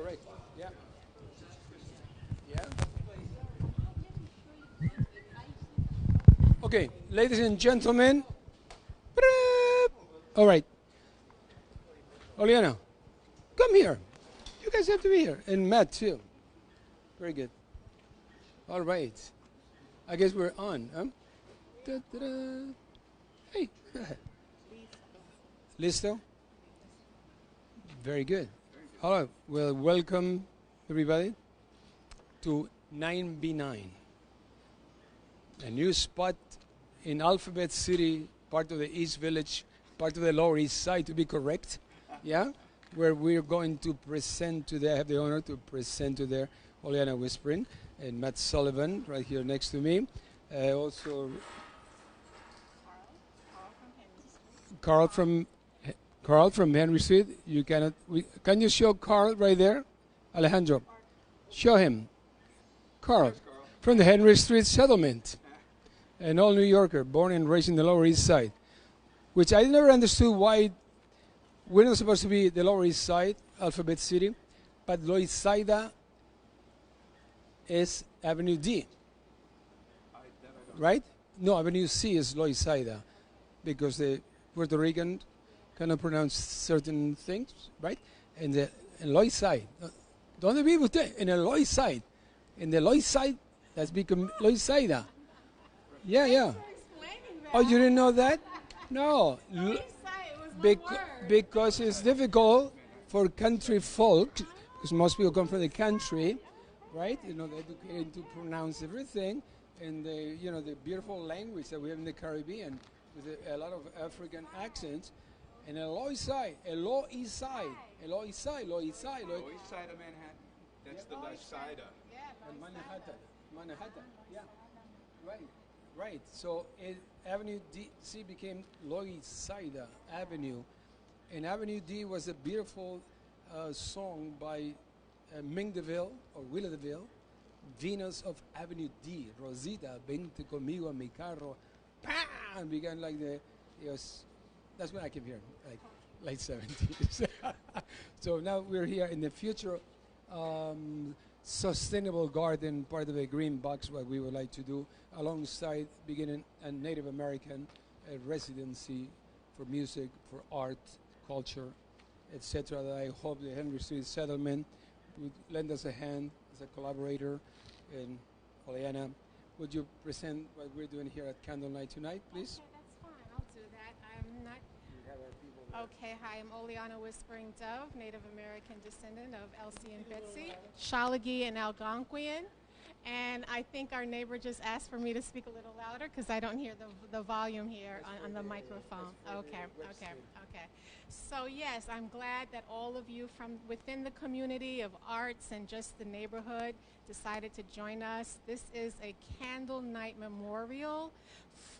correct. Yeah. Yeah. Okay, ladies and gentlemen. All right. Oleana, come here. You guys have to be here. And Matt, too. Very good. All right. I guess we're on. Huh? Da-da-da. Hey. Listo? Very good. Hello. Well, welcome, everybody, to 9B9, a new spot in Alphabet City, part of the East Village, part of the Lower East Side, to be correct. Yeah? Where we're going to present today. I have the honor to present today Oleana Whispering and Matt Sullivan right here next to me. Also, Carl from Henry Street. You cannot. Can you show Carl right there, Alejandro? Show him, Carl, from the Henry Street settlement, an all New Yorker, born and raised in the Lower East Side, which I never understood why we're not supposed to be the Lower East Side, Alphabet City, but Loisaida is Avenue D, right? No, Avenue C is Loisaida, because the Puerto Rican cannot pronounce certain things, right? And the Loisaida, don't the people say in the Loisaida, that's become Loisaida. Yeah, yeah. Oh, you didn't know that? No. Because it's difficult for country folk, because most people come from the country, right? You know, they're educated to pronounce everything, and the beautiful language that we have in the Caribbean with a lot of African accents. And Loisaida of Manhattan. That's the Loisaida. Manhattan. Yeah. Right. So Avenue C became Loisaida Avenue, and Avenue D was a beautiful song by Ming DeVille or Willa DeVille, Venus of Avenue D. Rosita, vente conmigo a mi carro, and began like that's when I came here, like late 70s. So now we're here in the future sustainable garden, part of the green box, what we would like to do, alongside beginning a Native American residency for music, for art, culture, etc. That I hope the Henry Street Settlement would lend us a hand as a collaborator. And Oleana, would you present what we're doing here at Candle Night tonight, please? Okay, that's fine. I'll do that. I'm not. Okay, hi, I'm Oleana Whispering Dove, Native American descendant of Elsie and Betsy, Shalagi and Algonquian. And I think our neighbor just asked for me to speak a little louder because I don't hear the volume here on the microphone. Okay. So yes, I'm glad that all of you from within the community of arts and just the neighborhood decided to join us. This is a Candle Night Memorial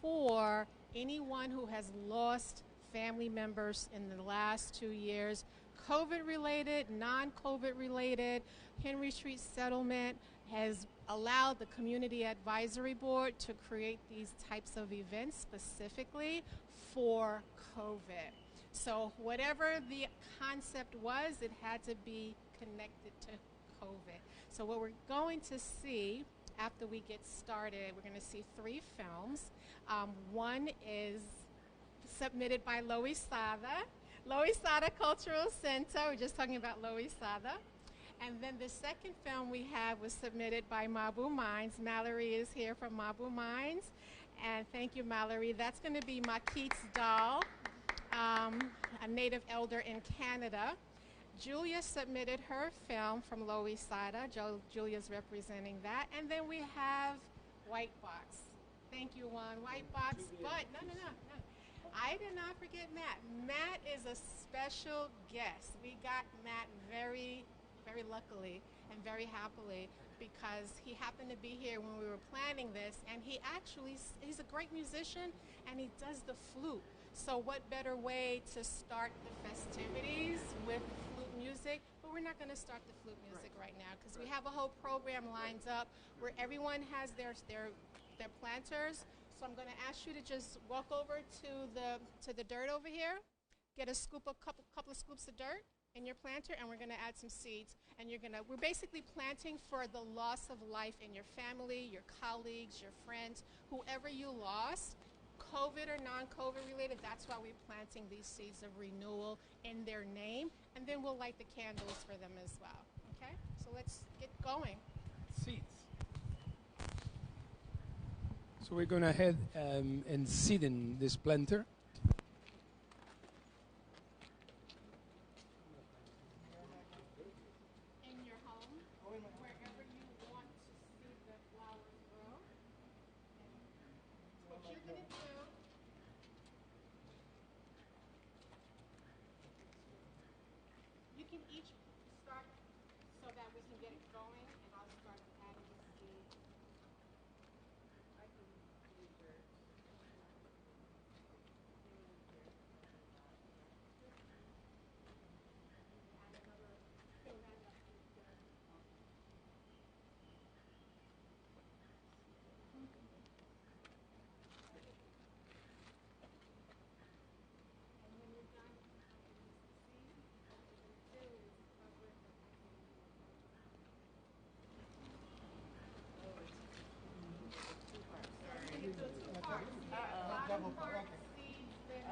for anyone who has lost family members in the last 2 years, COVID-related, non-COVID related. Henry Street Settlement has allowed the Community Advisory Board to create these types of events specifically for COVID. So whatever the concept was, it had to be connected to COVID. So what we're going to see after we get started, we're going to see 3 films. One is submitted by Loisaida Cultural Center. We're just talking about Loisaida. And then the second film we have was submitted by Mabou Mines. Mallory is here from Mabou Mines. And thank you, Mallory. That's going to be Makit's doll, a native elder in Canada. Julia submitted her film from Loisaida. Julia's representing that. And then we have WhiteBox. Thank you, Juan. WhiteBox. But no. I did not forget Matt. Matt is a special guest. We got Matt very, very luckily and very happily because he happened to be here when we were planning this, and he's a great musician, and he does the flute. So what better way to start the festivities with flute music? But we're not going to start the flute music right now because we have a whole program lined up where everyone has their planters. So I'm going to ask you to just walk over to the dirt over here, get a couple of scoops of dirt, in your planter, and we're going to add some seeds. And we're basically planting for the loss of life in your family, your colleagues, your friends, whoever you lost, COVID or non-COVID related. That's why we're planting these seeds of renewal in their name. And then we'll light the candles for them as well. Okay? So let's get going. Seeds. So we're going to head and seed in this planter. In your home, wherever you want to see the flowers grow. What you're going to do, you can each start so that we can get it going, and I'll start adding the seeds.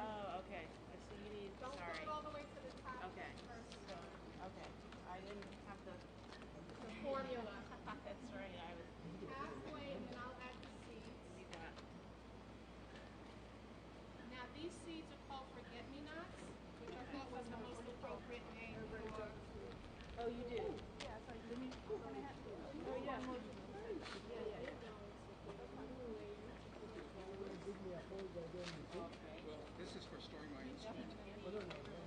Oh, okay. So you need, Don't put sorry. it all the way to the top. Okay. First. So, okay. I didn't have the Formula. That's right. I was Halfway, and then I'll add the seeds. need that. Now, these seeds are called forget-me-nots, which I thought was the most appropriate name for. Oh, you do? Yeah, so let me, can I have, oh, yeah. Well, this is for storing my instrument.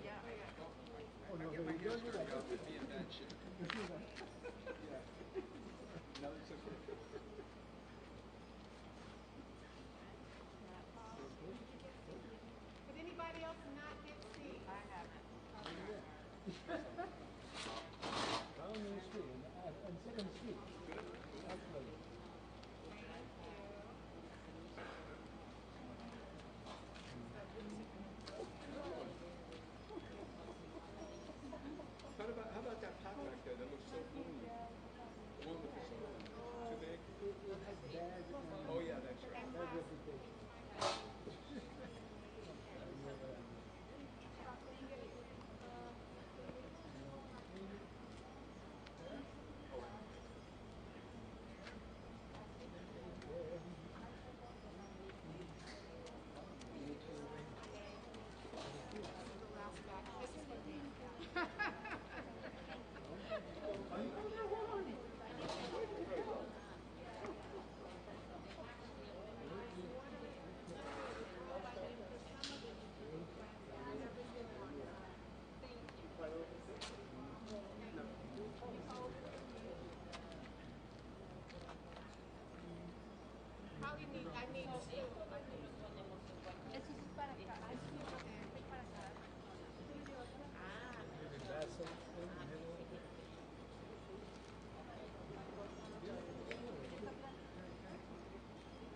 Yeah. I get my hands dirty, I'll be in bad shape. No, it's okay. Did anybody else not get seeds? I haven't. Down the street and second street. Actually. How about that pot back there that looks so bloomy? The one with the soil. Too big? Oh yeah, that's right. Probably need, I need two.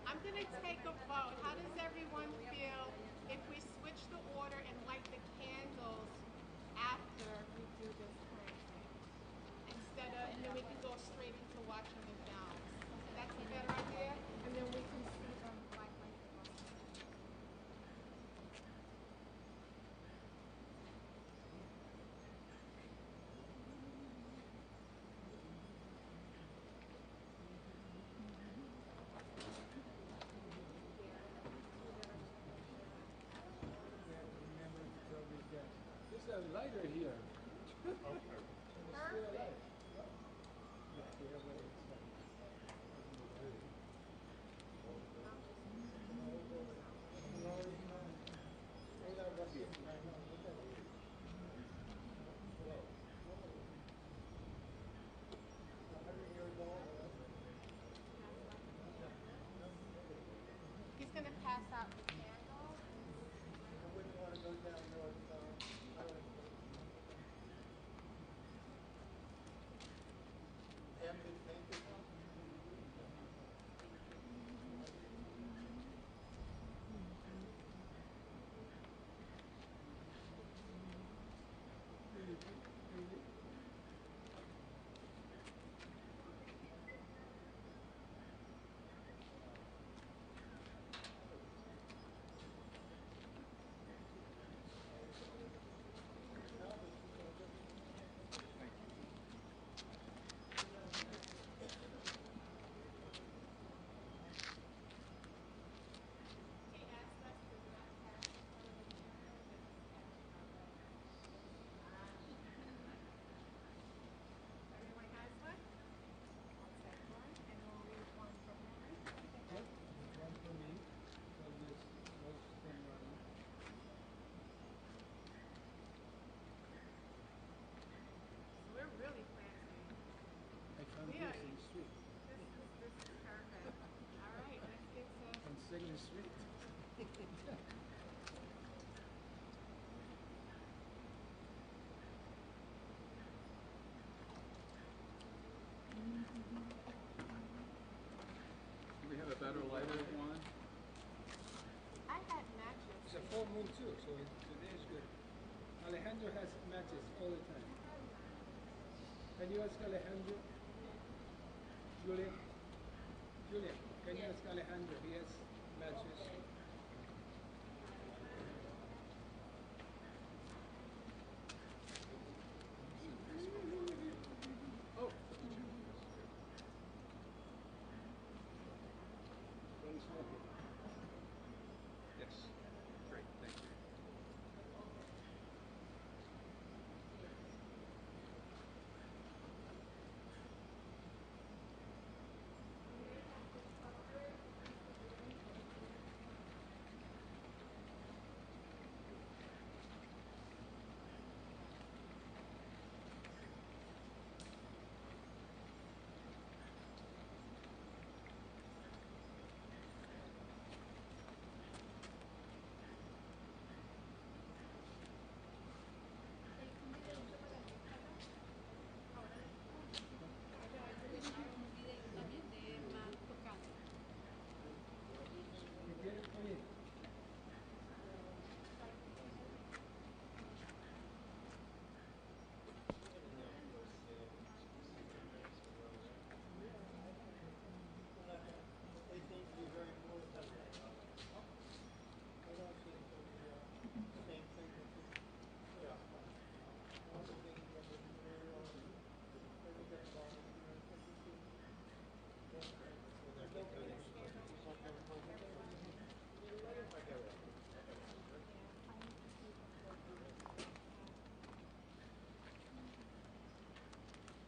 I'm going to take a vote. How does everyone feel if we switch the order and light the candles after we do this planting? Instead of, and then we can go straight into watching the bells. That's a better idea? And then we can see them light the bells. There's a lighter here. Perfect. He's going to pass out the candles. Yeah. Houston Street. This is perfect. All right, let's get to. On Second Street. Do we have a better lighter one? I had matches. It's a full moon too, so today is good. Alejandro has matches all the time. Can you ask Alejandro? Julia? Julia, can you ask Alejandro? He has matches. Oh. What is smoking? Yes. Great, thank you. You get it? Come in.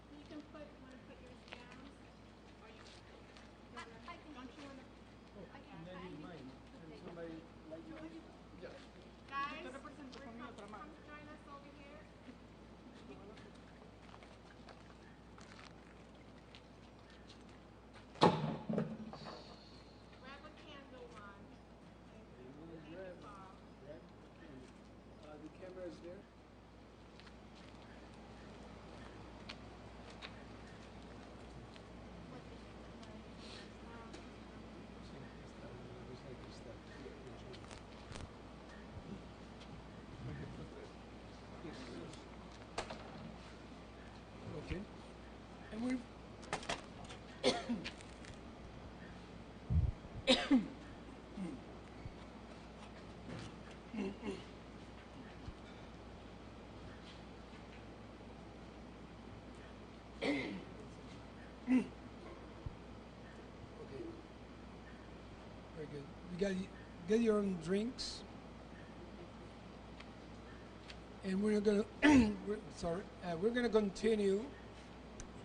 You can want to put yours down, or you can. Don't you want to? And then you mine. And somebody like you. Guys, come join us over here. Grab a candle one. Thank you, Bob. The camera is there. Okay. And we very good. You got get your own drinks. And we're gonna we're gonna continue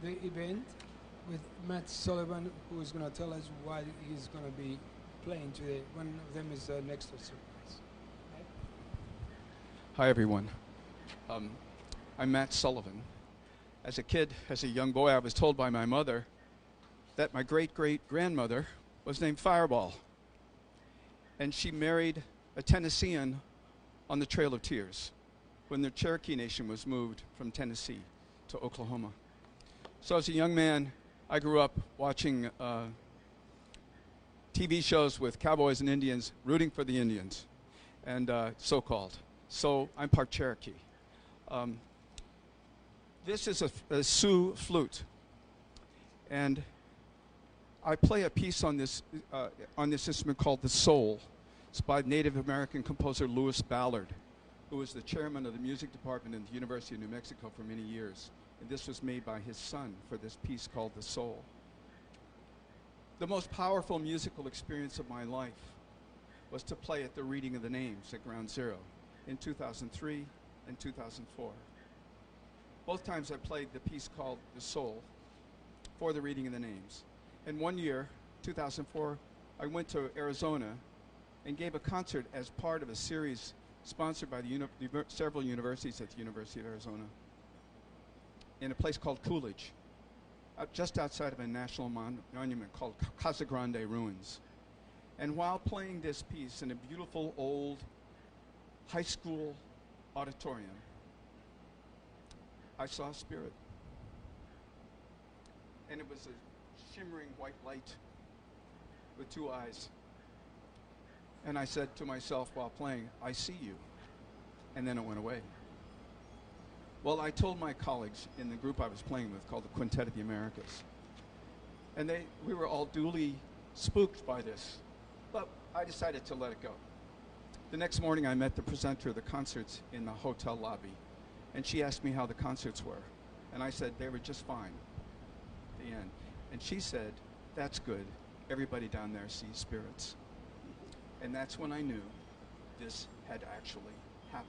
the event with Matt Sullivan, who is gonna tell us what he's gonna be playing today. One of them is next to surprise. Hi, everyone. I'm Matt Sullivan. As a kid, as a young boy, I was told by my mother that my great-great-grandmother was named Fireball. And she married a Tennessean on the Trail of Tears when the Cherokee Nation was moved from Tennessee to Oklahoma. So as a young man, I grew up watching TV shows with cowboys and Indians, rooting for the Indians, and so-called. So I'm part Cherokee. This is a Sioux flute, and I play a piece on this instrument called the Soul. It's by Native American composer Louis Ballard, who was the chairman of the music department in the University of New Mexico for many years. And this was made by his son for this piece called the Soul. The most powerful musical experience of my life was to play at the reading of the names at Ground Zero in 2003 and 2004. Both times I played the piece called The Soul for the reading of the names. And one year, 2004, I went to Arizona and gave a concert as part of a series sponsored by several universities at the University of Arizona in a place called Coolidge. just outside of a national monument called Casa Grande Ruins. And while playing this piece in a beautiful old high school auditorium, I saw a spirit. And it was a shimmering white light with two eyes. And I said to myself while playing, I see you. And then it went away. Well, I told my colleagues in the group I was playing with called the Quintet of the Americas. And we were all duly spooked by this. But I decided to let it go. The next morning I met the presenter of the concerts in the hotel lobby. And she asked me how the concerts were. And I said they were just fine at the end. And she said, that's good. Everybody down there sees spirits. And that's when I knew this had actually happened.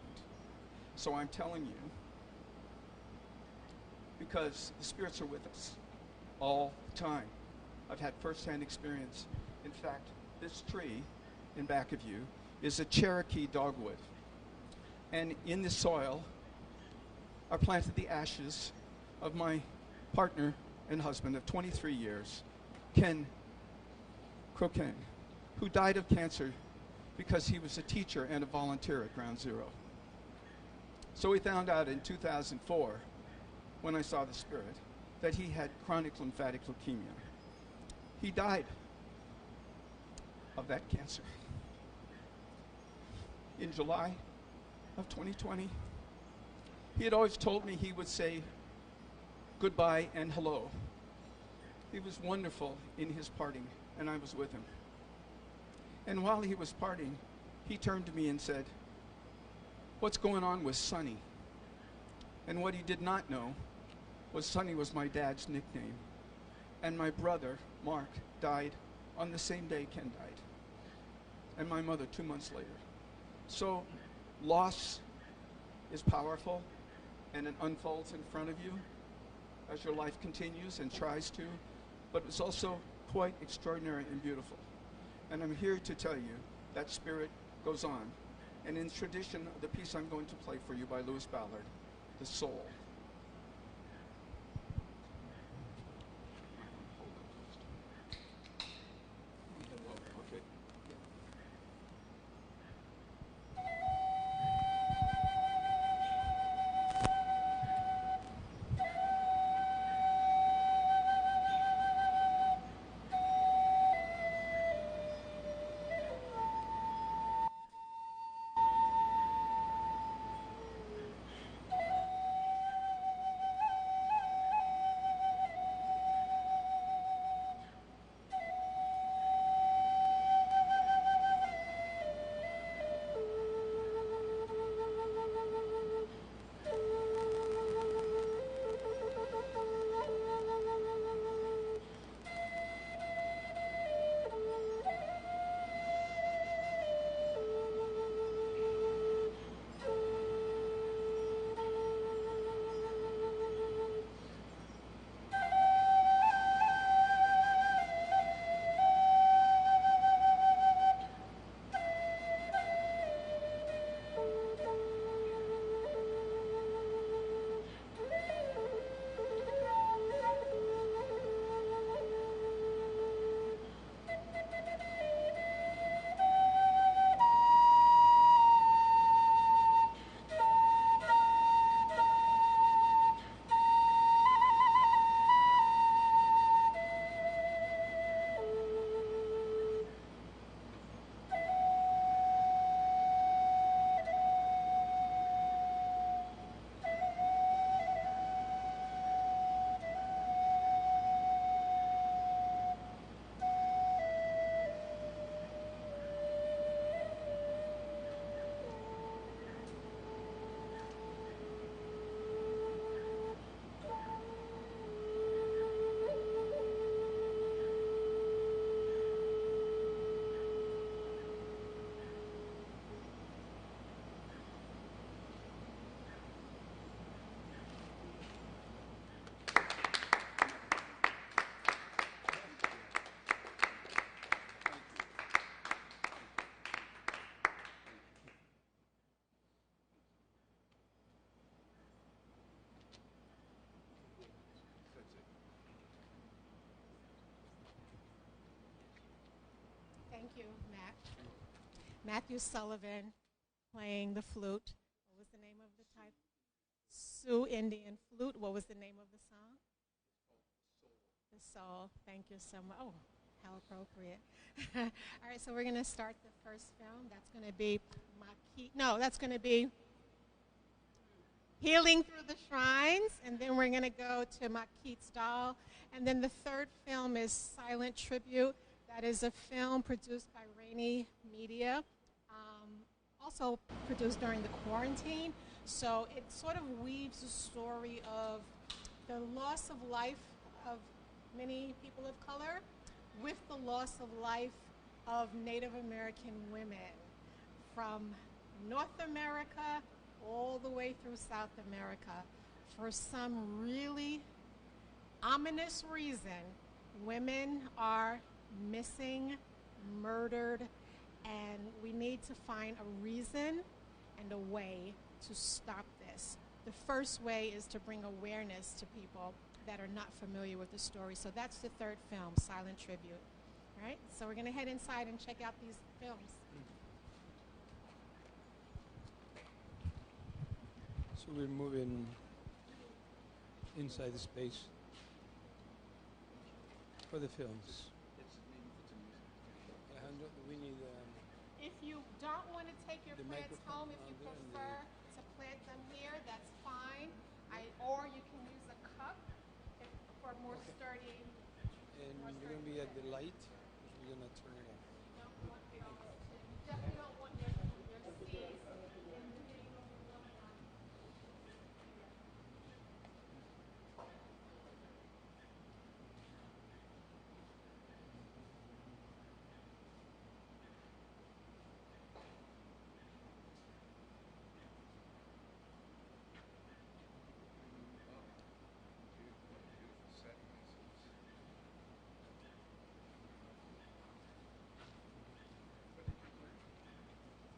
So I'm telling you, because the spirits are with us all the time. I've had firsthand experience. In fact, this tree in back of you is a Cherokee dogwood. And in the soil are planted the ashes of my partner and husband of 23 years, Ken Croquin, who died of cancer because he was a teacher and a volunteer at Ground Zero. So we found out in 2004, when I saw the spirit, that he had chronic lymphatic leukemia. He died of that cancer. In July of 2020, he had always told me he would say goodbye and hello. He was wonderful in his parting, and I was with him. And while he was parting, he turned to me and said, what's going on with Sonny? And what he did not know was Sonny was my dad's nickname. And my brother, Mark, died on the same day Ken died. And my mother 2 months later. So loss is powerful, and it unfolds in front of you as your life continues and tries to, but it's also quite extraordinary and beautiful. And I'm here to tell you that spirit goes on. And in tradition of the piece I'm going to play for you by Louis Ballard, The Soul. you, Matt. Matthew Sullivan playing the flute. What was the name of the type? Sioux Indian flute. What was the name of the song? The Soul. Thank you so much. Oh, how appropriate. All right, so we're going to start the first film. That's going to be that's going to be Healing Through the Shrines, and then we're going to go to Makit's Doll. And then the third film is Silent Tribute. That is a film produced by Rainy Media, also produced during the quarantine. So it sort of weaves the story of the loss of life of many people of color with the loss of life of Native American women from North America all the way through South America. For some really ominous reason, women are missing, murdered, and we need to find a reason and a way to stop this. The first way is to bring awareness to people that are not familiar with the story. So that's the third film, Silent Tribute. All right, so we're going to head inside and check out these films. So we're moving inside the space for the films. Alejandro, we need If you don't want to take your the plants microphone home, if you on there and prefer to plant them here, that's fine. Or you can use a cup for more sturdy. and you're going to be at the light, because we're going to turn it off. You definitely don't want your seeds in the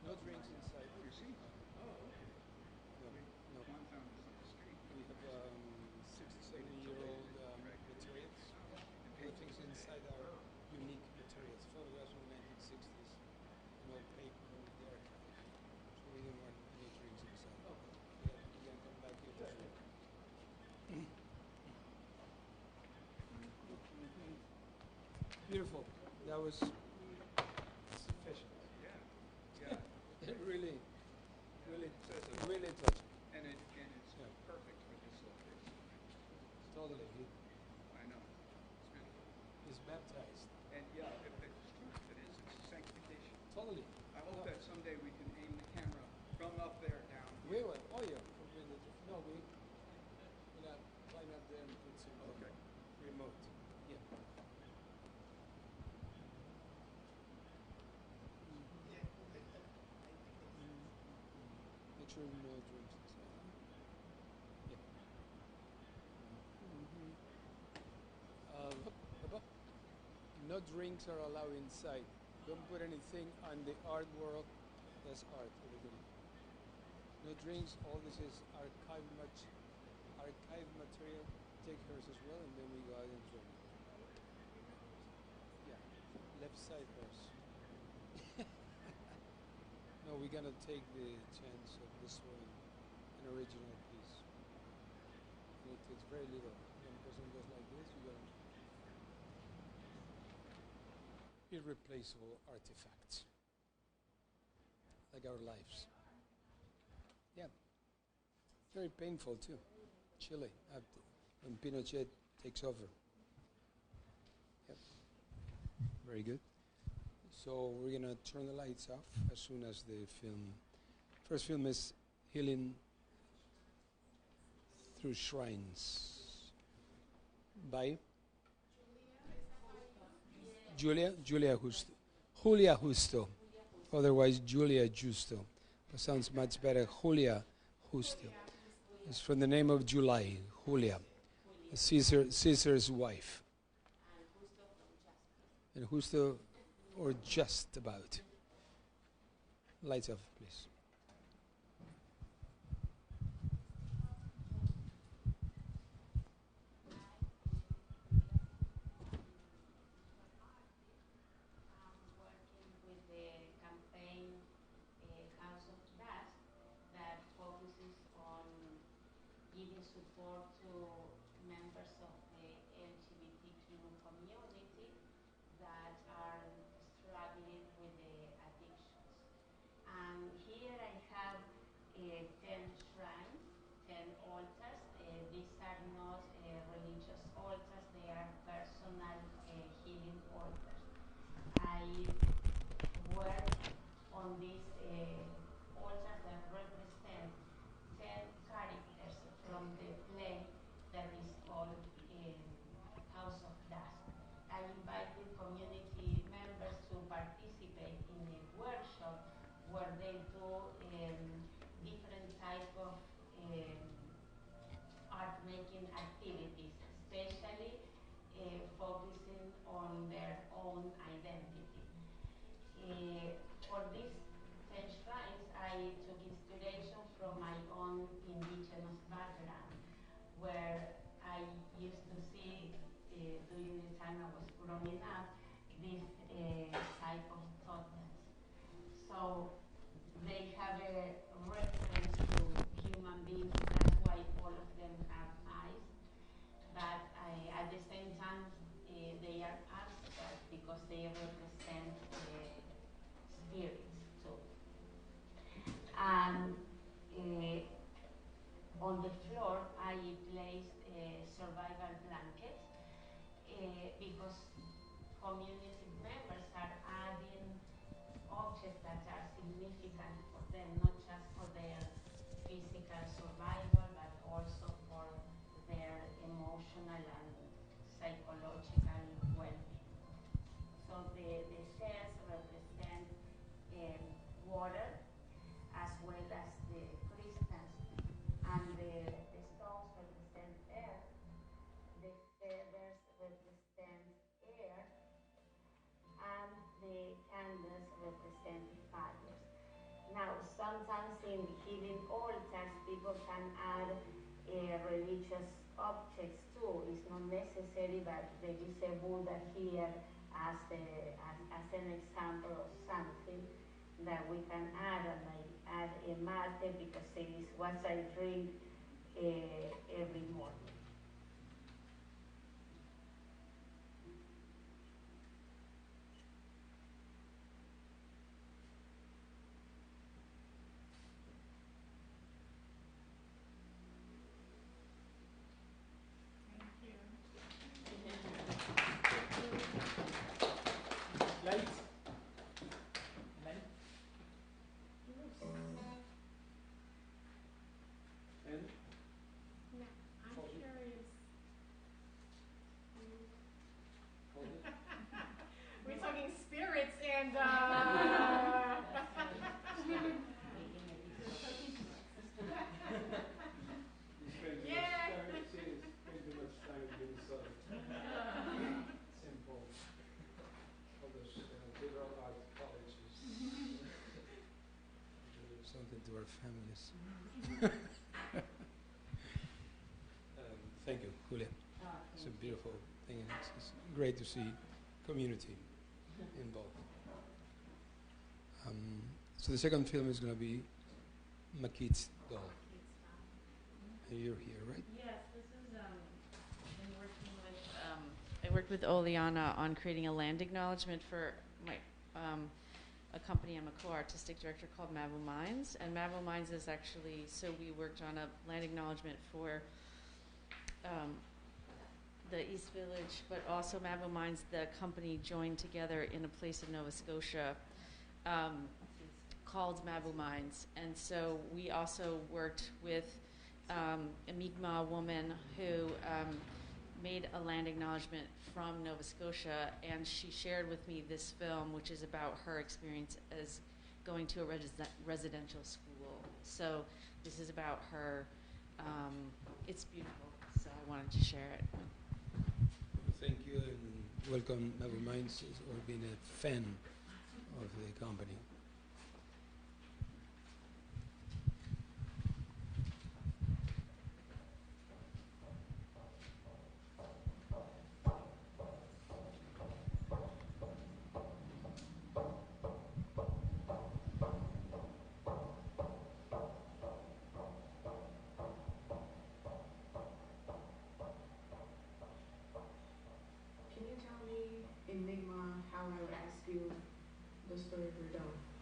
No drinks inside. You see? No, no. One found this on the street. We have 60, 70-year-old materials. The things inside are unique materials. Photographs from the 1960s. No paper there. So we didn't want any drinks inside. Yeah, we can come back here to drink. Beautiful. That was sufficient. Yeah. It really, really, So it's really touching. and it's perfect for this location. Totally. I know. It's beautiful. He's baptized. And yeah, if it's true, it is. It's sanctification. Totally. I hope that someday we can aim the camera from up there down. We will. Oh yeah. Completely different. No, we're gonna climb up there and put some remote. Yeah. Make sure no drinks inside. Yeah. Up, up. No drinks are allowed inside. Don't put anything on the art world. That's art, everybody. No drinks. All this is archive material. Take hers as well, and then we go out and drink. Yeah, left side hers. No, we're gonna take the chance of destroying an original piece. And it takes very little. When a person goes like this, you got irreplaceable artifacts, like our lives. Yeah, very painful too. Chile, after, when Pinochet takes over. Yep. Very good. So we're gonna turn the lights off as soon as the film. First film is Healing Through Shrines by Julia Justo, otherwise Julia Justo. That sounds much better. Julia Justo. It's from the name of July, Julia, Caesar's wife. And Justo, or just about. Lights off, please. support to members of the LGBTQ community that are struggling with the addictions. And here I have 10 shrines, 10 altars. These are not religious altars, they are personal healing altars. I work on these altars that represent 10 characters from the play that is called House of Dust. I invited community members to participate in a workshop where they do different type of art making activities, especially focusing on their own identity. For these 10 shrines, I took inspiration from my own indigenous background, where I used to see during the time I was growing up this type of totems. So they have a reference to human beings. That's why all of them have eyes. But at the same time, they are abstract because they represent spirits too. And on the floor, I placed survival blankets because community members are adding objects that are significant for them, not just for their physical survival, but also for their emotional and psychological well-being. So the stairs represent water as well as the crystals, and the stones represent earth, the feathers represent air, and the candles represent fires. Now, sometimes in healing altars, people can add religious objects too. It's not necessary, but there is a Buddha here as an example of something that we can add. And I add a mate because it is what I drink every morning. Something to our families. Thank you, Julia. It's a beautiful thing, and it's great to see community involved. So the second film is going to be Makit's Doll. And you're here, right? Yes, this is been working with. I worked with Oleana on creating a land acknowledgement for my a company. I'm a co-artistic director called Mabou Mines, and Mabou Mines is actually, so we worked on a land acknowledgement for the East Village, but also Mabou Mines, the company joined together in a place in Nova Scotia called Mabou Mines. And so we also worked with a Mi'kmaq woman who made a land acknowledgement from Nova Scotia, and she shared with me this film, which is about her experience as going to a residential school. So this is about her. It's beautiful, so I wanted to share it. Thank you, and welcome, Mabou Mines, or being a fan of the company.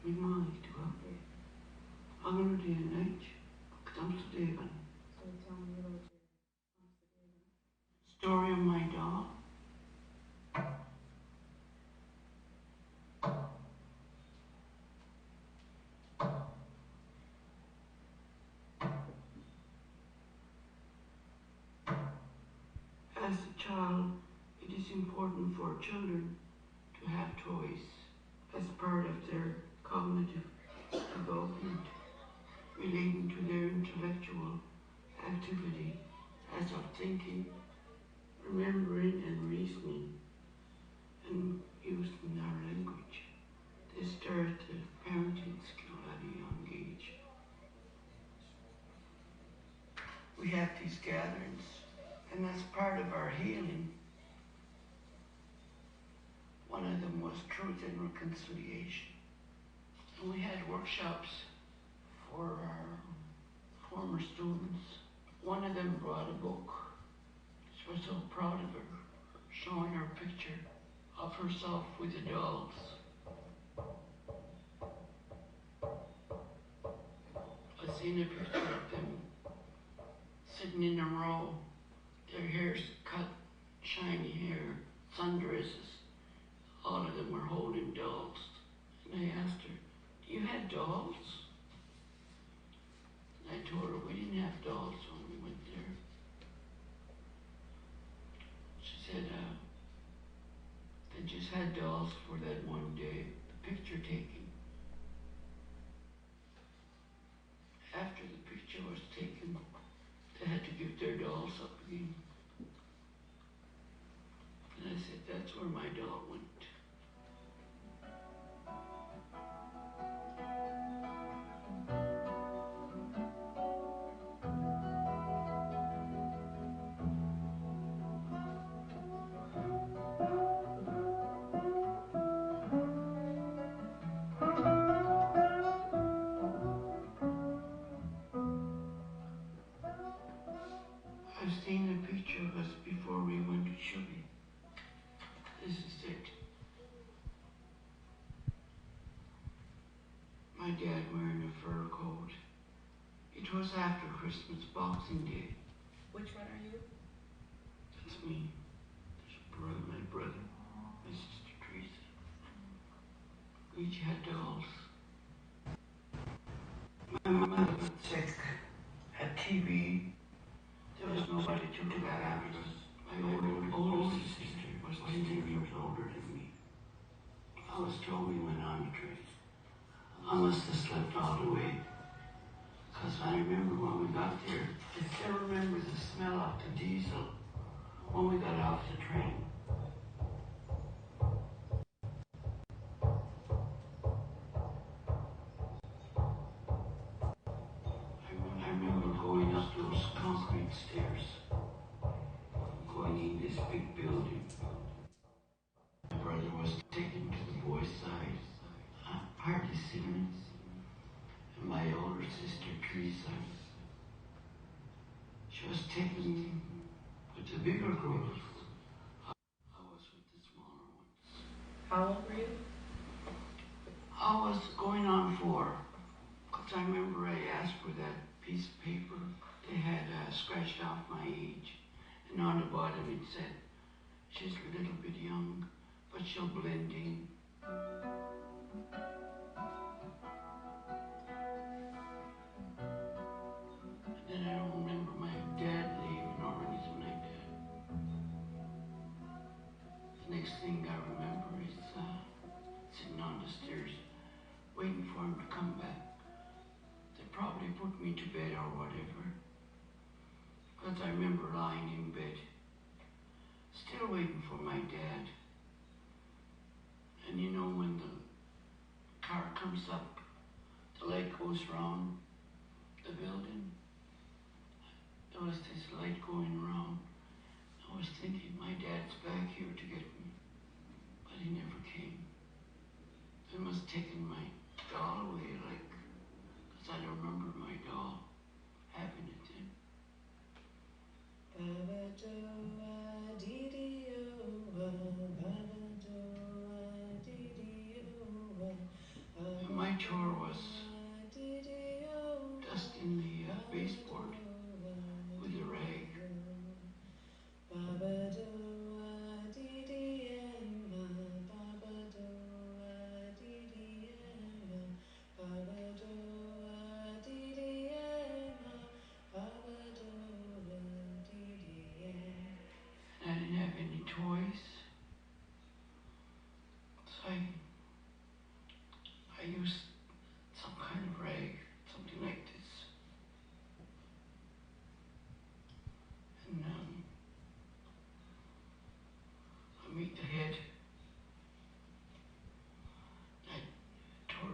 Migma ito ka. Agano di night. Comes to David. So tell me about your Story of my doll. As a child, it is important for children to have toys as part of their cognitive development relating to their intellectual activity as of thinking, remembering and reasoning, and using our language. They start the parenting skill at a young age. We have these gatherings, and that's part of our healing. One of them was truth and reconciliation. And we had workshops for our former students. One of them brought a book. She was so proud of her, showing her picture of herself with the dolls. I seen a picture of them sitting in a row, their hair's cut, shiny hair, sundresses. All of them were holding dolls. And I asked her, do you have dolls? And I told her we didn't have dolls when we went there. She said, they just had dolls for that one day, the picture taking. After the picture was taken, they had to give their dolls up again. And I said, that's where my doll went. I've seen a picture of us before we went to Chubby. This is it. My dad wearing a fur coat. It was after Christmas, Boxing Day. Which one are you? That's me. There's my brother, my sister Teresa. We each had dolls. My mother was sick, had TB. There was nobody to look after us. My older sister was 10 years older than me. I was told we went on the trip. I must have slept all the way. Because I remember when we got there, I still remember the smell of the diesel when we got off the train. I remember going up those concrete stairs, going in this big building. My brother was taken to the boys' side, hardly seen me. And my older sister, Teresa, she was taken with the bigger girls. I was with the smaller ones. How old were you? I was going on 4. Because I remember I asked for that piece of paper. They had scratched off my age. And on the bottom it said, she's a little bit young, but she'll blend in. And then I don't remember my dad leaving or anything like that. The next thing I remember is sitting on the stairs, waiting for him to come back. They probably put me to bed or whatever. Because I remember lying in bed, still waiting for my dad. And you know when the car comes up, the light goes round the building. There was this light going around. I was thinking my dad's back here to get me, but he never came. They must have taken my doll away, because I don't remember my doll having it then.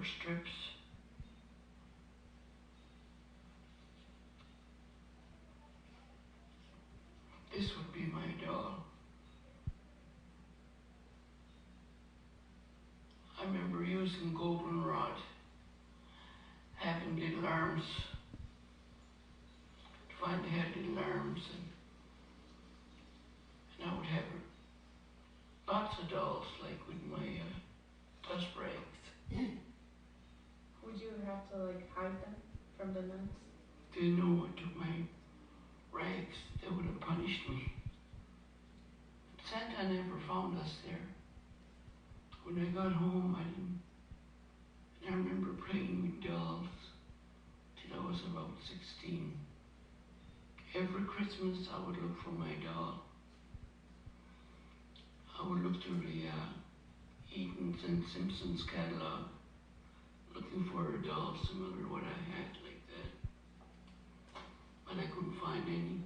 paper strips. This would be my doll. I remember using goldenrod, having little arms, to find they had little arms, and I would have lots of dolls, like with my touch breaks. Would you have to like hide them from the nuns? They know I took my rags, they would have punished me. Santa never found us there. When I got home, I remember playing with dolls till I was about 16. Every Christmas I would look for my doll. I would look through the Eaton's and Simpson's catalog, looking for a doll similar to what I had, like that. But I couldn't find any.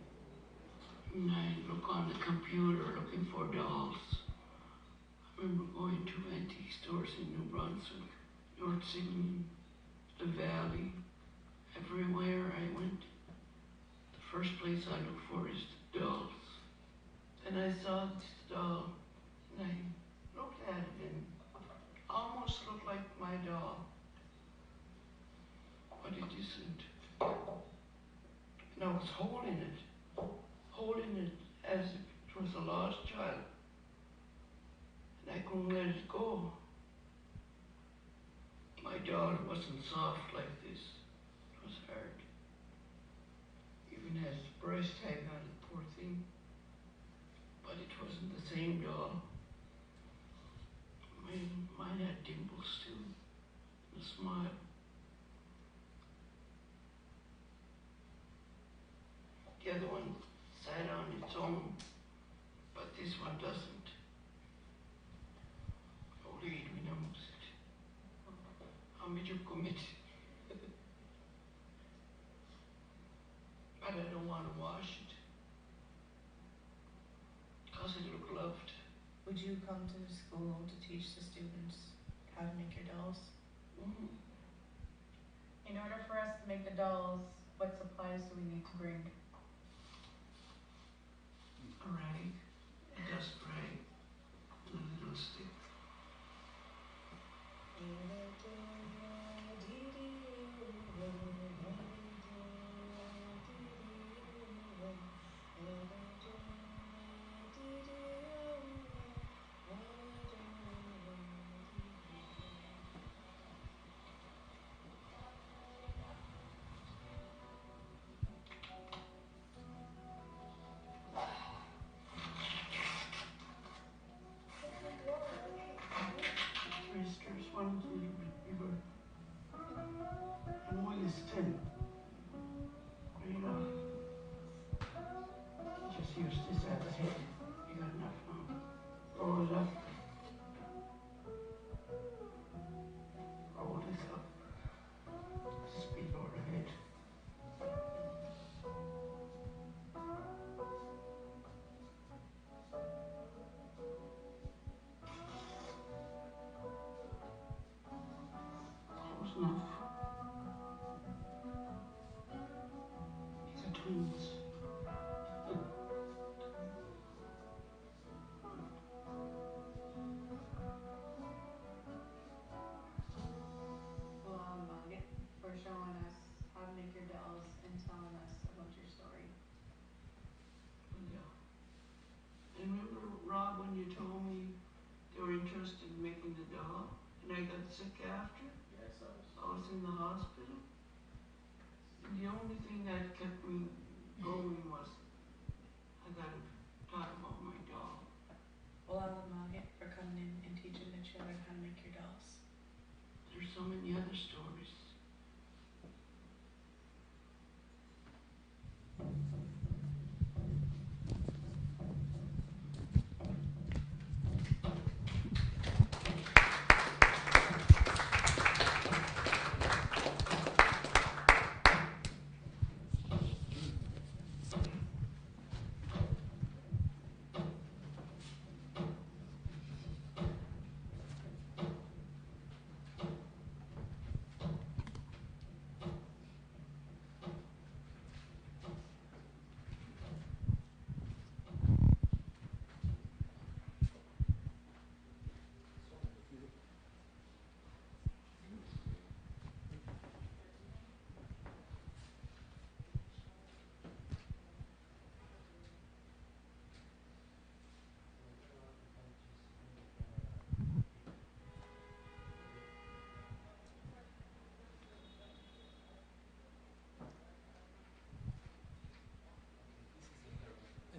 And I look on the computer looking for dolls. I remember going to antique stores in New Brunswick, North Sydney, the Valley, everywhere I went. The first place I look for is the dolls. Then I saw this doll, and I looked at it and almost looked like my doll, but it isn't. And I was holding it as if it was a lost child. And I couldn't let it go. My doll wasn't soft like this. It was hard. Even has breast tag on it, poor thing. But it wasn't the same doll. Mine had dimples too, and a smile. The other one sat on its own, but this one doesn't. Lead me knows it. How made you commit? But I don't want to wash it, because it look loved. Would you come to the school to teach the students how to make your dolls? Mm-hmm. In order for us to make the dolls, what supplies do we need to bring? A rag, a dust rag, and a little stick. Twisters, one's a little bit bigger, and one is thin. You know, just use this as a head. You got enough now. Roll it up. Roll this up. Speed over the head. Close enough. These are twins. Well, Margaret, for showing us how to make your dolls and telling us about your story. Yeah. And remember, Rob, when you told me they were interested in making the doll, and I got sick after? Yes, I was in the hospital. And the only thing that kept me going was I gotta talk about my doll. Well, I love Margaret for coming in and teaching the children how to make your dolls. There's so many other stories.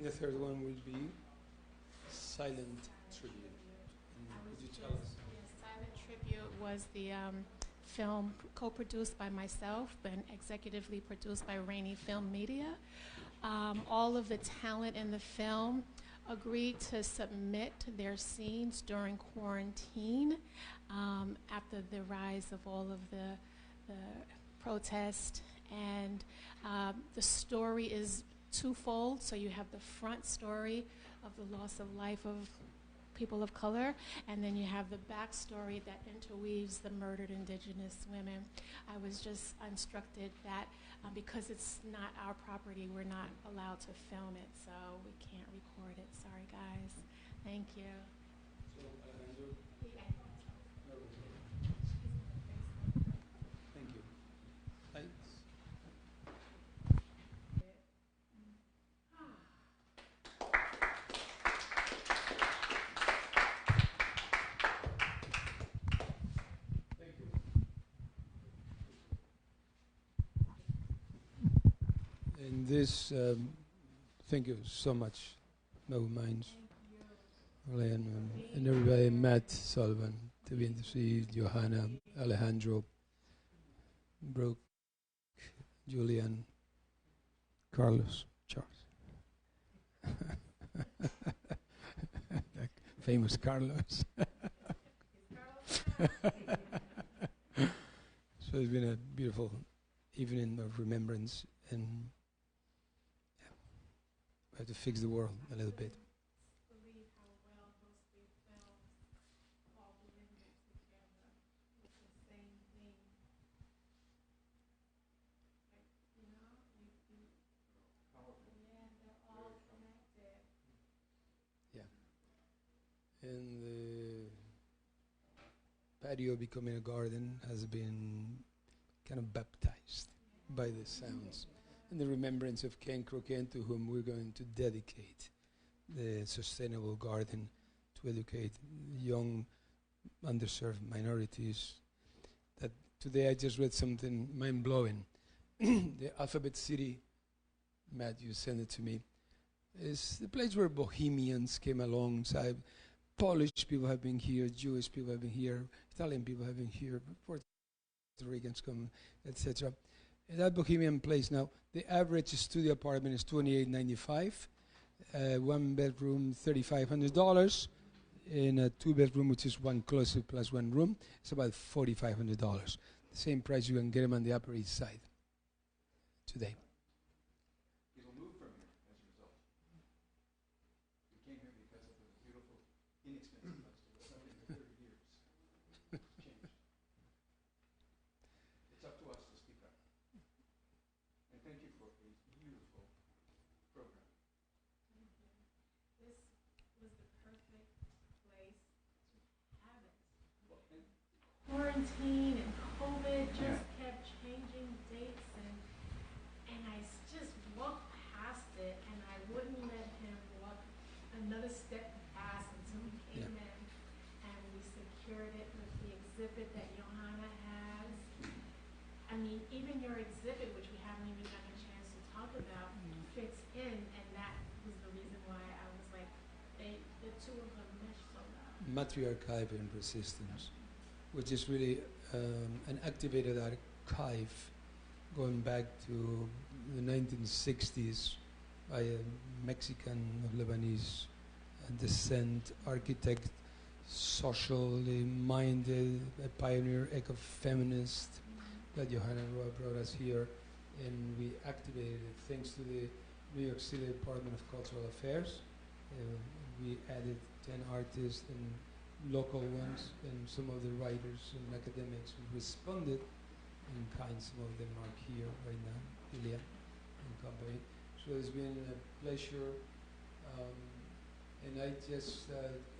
the third one will be Silent Tribute. Could you tell us? Yes, Silent Tribute was the film co-produced by myself and executively produced by Rainy Film Media. All of the talent in the film agreed to submit their scenes during quarantine after the rise of all of the protest. And the story is twofold. So you have the front story of the loss of life of people of color, and then you have the backstory that interweaves the murdered indigenous women. I was just instructed that because it's not our property, we're not allowed to film it, so we can't record it. Sorry, guys. Thank you. Thank you. Thanks. And this, thank you so much, Mabou Mines, Oleana, and everybody, Matt, Sullivan, TVNC, Yohanna, Alejandro, Brooke, Julian, Carlos, Charles. Famous Carlos. So it's been a beautiful evening of remembrance, and yeah, we have to fix the world a little bit. Believe how well those three films all blended together with the same thing. Like, you know, yeah, they're all connected. Yeah. And the patio becoming a garden has been kind of baptized by the sounds and the remembrance of Ken Croquet, to whom we're going to dedicate the sustainable garden to educate young, underserved minorities. That today I just read something mind-blowing. The Alphabet City, Matt, you sent it to me, is the place where bohemians came alongside. Polish people have been here, Jewish people have been here, Italian people have been here, Puerto Ricans come, etc. In that bohemian place now, the average studio apartment is $28.95, one bedroom $3,500, in a two bedroom, which is one closet plus one room, it's about $4,500. The same price you can get them on the Upper East Side today. People moved from here as a result. We came here because it was a beautiful, inexpensive place to live. In 30 years, it's changed. It's up to us to speak up. And thank you for a beautiful program. This was the perfect place to have it. Quarantine and COVID just kept changing dates, and I just walked past it, and I wouldn't let him walk another step past until we came in, and we secured it with the exhibit that Yohanna has. I mean, even your exhibit, which we haven't even gotten a chance to talk about, fits in, and that was the reason why I was like, the two of them mesh so well. Matriarchive and Resistance, which is really an activated archive going back to the 1960s by a Mexican of Lebanese descent architect, socially minded, a pioneer, eco-feminist, that Yohanna brought us here, and we activated it thanks to the New York City Department of Cultural Affairs. We added 10 artists and local ones, and some of the writers and academics who responded in kind. Some of them are here right now, Ilya and company. So it's been a pleasure. And I just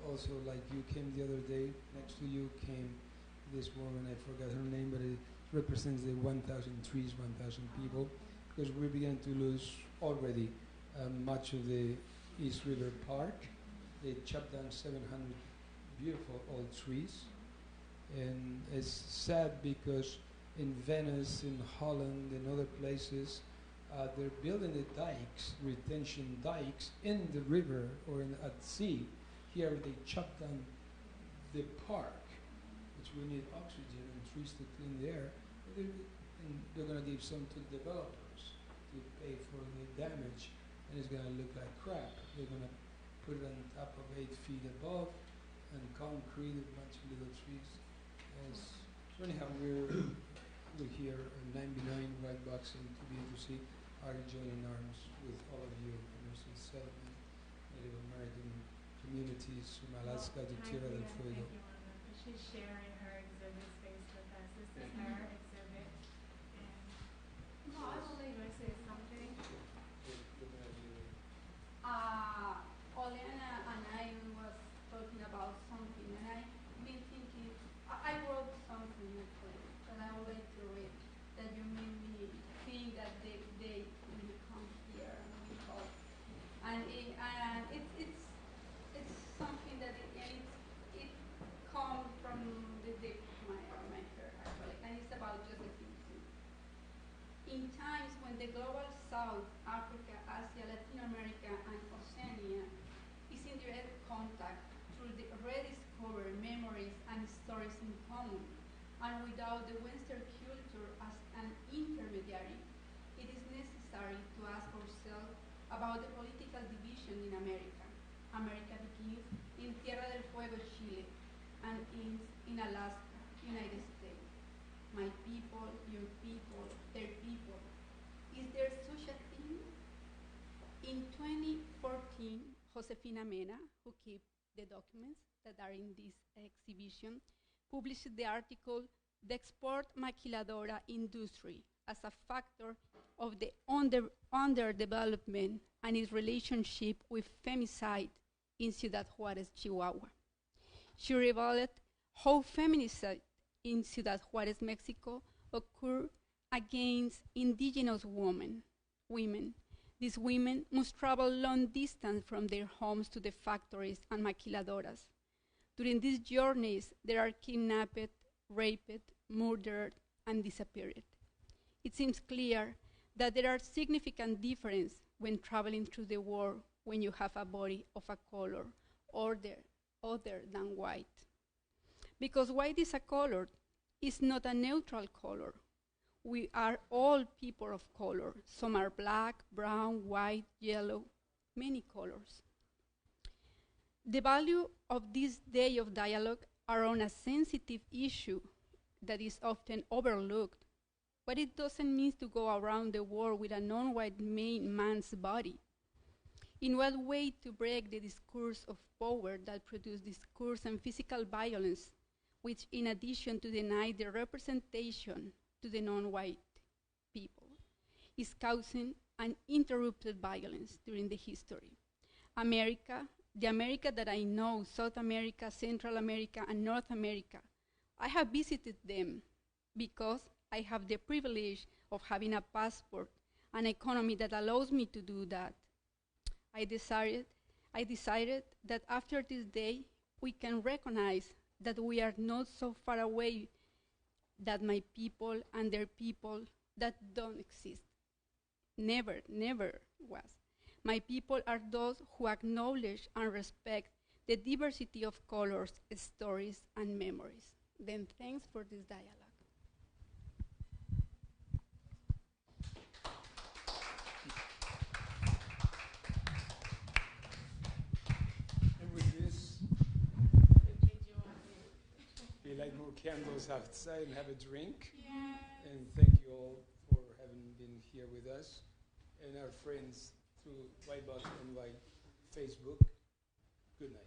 also, like you came the other day, next to you came this woman, I forgot her name, but it represents the 1,000 trees, 1,000 people, because we began to lose already much of the East River Park. They chopped down 700 beautiful old trees, and it's sad because in Venice, in Holland, and other places, they're building the dikes, retention dikes, in the river or at sea. Here they chop down the park, which we need oxygen and trees to clean the air. And they're going to give some to the developers to pay for the damage, and it's going to look like crap. They're going to put it on top of 8 feet above and concrete a bunch of little trees. So anyhow, we're here at 99 WhiteBox, and to be able to see are joining arms with all of you, Sullivan, Native American communities from Alaska to Tierra del Fuego. Thank you, Ana. She's sharing her exhibit space with us. This is her exhibit. And I believe I say something. Oleana and I was talking about something, and I've been thinking, I wrote something actually that I would like to read, that you made me think that they when you come here and we talk. And it's something that it comes from the depth of my heart actually, and it's about Josephine. In times when the global South, Africa, Asia, Latin America, and Oceania is in direct contact through the rediscovered memories and stories in common, and without the Western culture as an intermediary, it is necessary to ask ourselves about the political division in America. America begins in Tierra del Fuego, Chile, and ends in Alaska, United States. My people, your people, their people. Is there such a thing? In 2014, Josefina Mena, who kept the documents that are in this exhibition, published the article, "The Export Maquiladora Industry as a Factor of the Underdevelopment and its Relationship with Femicide in Ciudad Juárez, Chihuahua." She revealed how feminicide in Ciudad Juárez, Mexico, occur against indigenous women. These women must travel long distance from their homes to the factories and maquiladoras. During these journeys, they are kidnapped, raped, murdered, and disappeared. It seems clear that there are significant differences when traveling through the world when you have a body of a color other than white. Because white is a color, it's not a neutral color. We are all people of color. Some are black, brown, white, yellow, many colors. The value of this day of dialogue are on a sensitive issue that is often overlooked, but it doesn't mean to go around the world with a non-white man's body. In what way to break the discourse of power that produces discourse and physical violence, which in addition to deny the representation to the non-white people, is causing uninterrupted violence during the history. America, the America that I know, South America, Central America, and North America, I have visited them because I have the privilege of having a passport, an economy that allows me to do that. I decided that after this day, we can recognize that we are not so far away, that my people and their people that don't exist. Never, never was. My people are those who acknowledge and respect the diversity of colors, stories, and memories. Then thanks for this dialogue. And with this, we light more candles outside and have a drink. Yes. And thank you all for having been here with us and our friends through WhiteBox and Facebook. Good night.